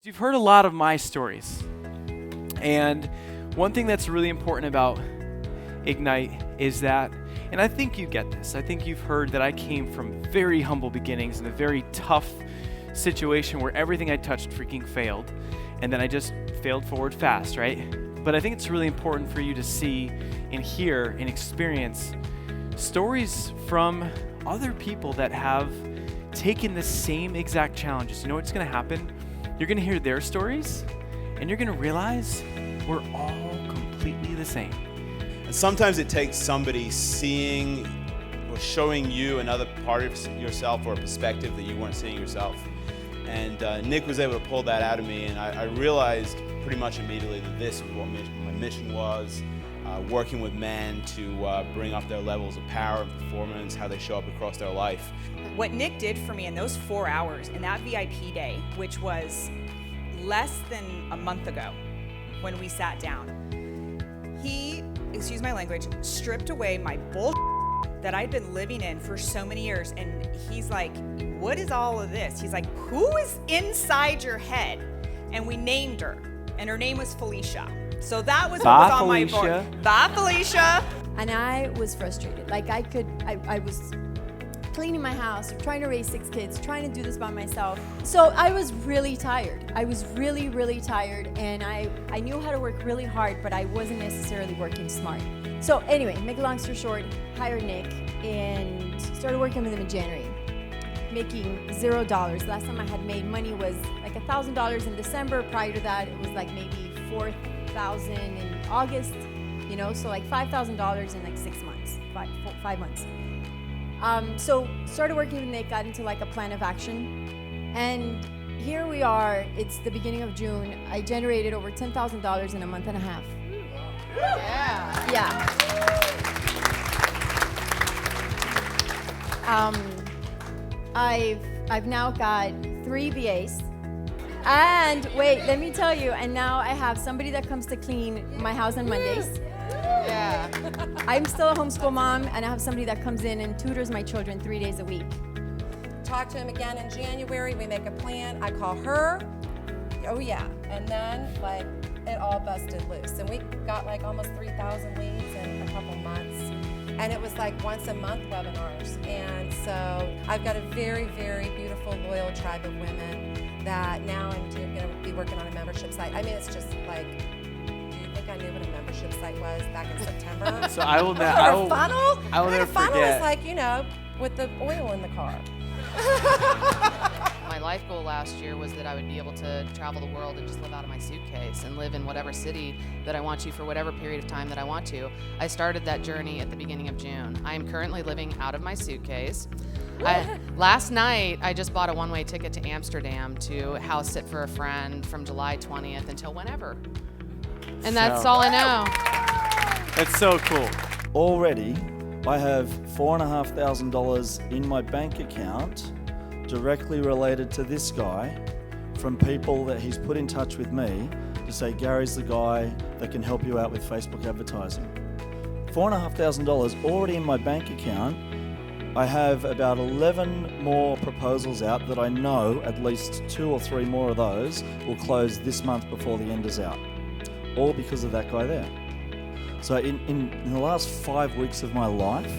You've heard a lot of my stories, and one thing that's really important about Ignite is that, and I think you get this, I think you've heard that I came from very humble beginnings in a very tough situation where everything I touched freaking failed, and then I just failed forward fast, right? But I think it's really important for you to see and hear and experience stories from other people that have taken the same exact challenges. You know what's going to happen? You're going to hear their stories, and you're going to realize we're all completely the same. And sometimes it takes somebody seeing or showing you another part of yourself or a perspective that you weren't seeing yourself. And Nick was able to pull that out of me, and I realized pretty much immediately that this was what my mission was, working with men to bring up their levels of power and performance, how they show up across their life. What Nick did for me in those 4 hours in that VIP day, which was less than a month ago when we sat down, he, excuse my language, stripped away my bull that I'd been living in for so many years. And he's like, what is all of this? He's like, who is inside your head? And we named her, and her name was Felicia. So that was what was on my board. Bye, Felicia. And I was frustrated. Like I was cleaning my house, trying to raise 6 kids, trying to do this by myself. So I was really tired. I was really, really tired, and I knew how to work really hard, but I wasn't necessarily working smart. So anyway, make a long story short, hired Nick and started working with him in January, making $0. Last time I had made money was like $1,000 in December. Prior to that, it was like maybe $4,000 in August, you know, so like $5,000 in like 6 months, five months. So started working with Nick, got into like a plan of action, and here we are. It's the beginning of June. I generated over $10,000 in a month and a half. Yeah. I've now got 3 VAs. And wait, let me tell you, and now I have somebody that comes to clean my house on Mondays. Yeah. I'm still a homeschool mom, and I have somebody that comes in and tutors my children 3 days a week. Talk to him again in January. We make a plan. I call her. Oh yeah. And then like it all busted loose. And we got like almost 3,000 leads in a couple months. And it was like once a month webinars. And so I've got a very, very beautiful, loyal tribe of women that now I'm going to be working on a membership site. I mean, it's just like, I knew what a membership site was back in September. So I will funnel? I will never funnel forget. is like, you know, with the oil in the car. My life goal last year was that I would be able to travel the world and just live out of my suitcase and live in whatever city that I want to for whatever period of time that I want to. I started that journey at the beginning of June. I am currently living out of my suitcase. Last night, I just bought a one-way ticket to Amsterdam to house sit for a friend from July 20th until whenever. And that's all I know. That's so cool. Already, I have $4,500 in my bank account directly related to this guy from people that he's put in touch with me to say, Gary's the guy that can help you out with Facebook advertising. $4,500 already in my bank account. I have about 11 more proposals out that I know at least 2 or 3 more of those will close this month before the end is out. All because of that guy there. So in the last 5 weeks of my life,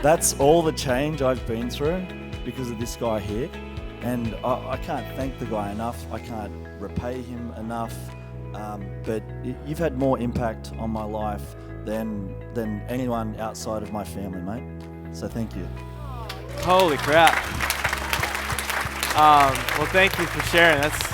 that's all the change I've been through because of this guy here. And I can't thank the guy enough. I can't repay him enough. But you've had more impact on my life than anyone outside of my family, mate. So thank you. Holy crap. Well, thank you for sharing. That's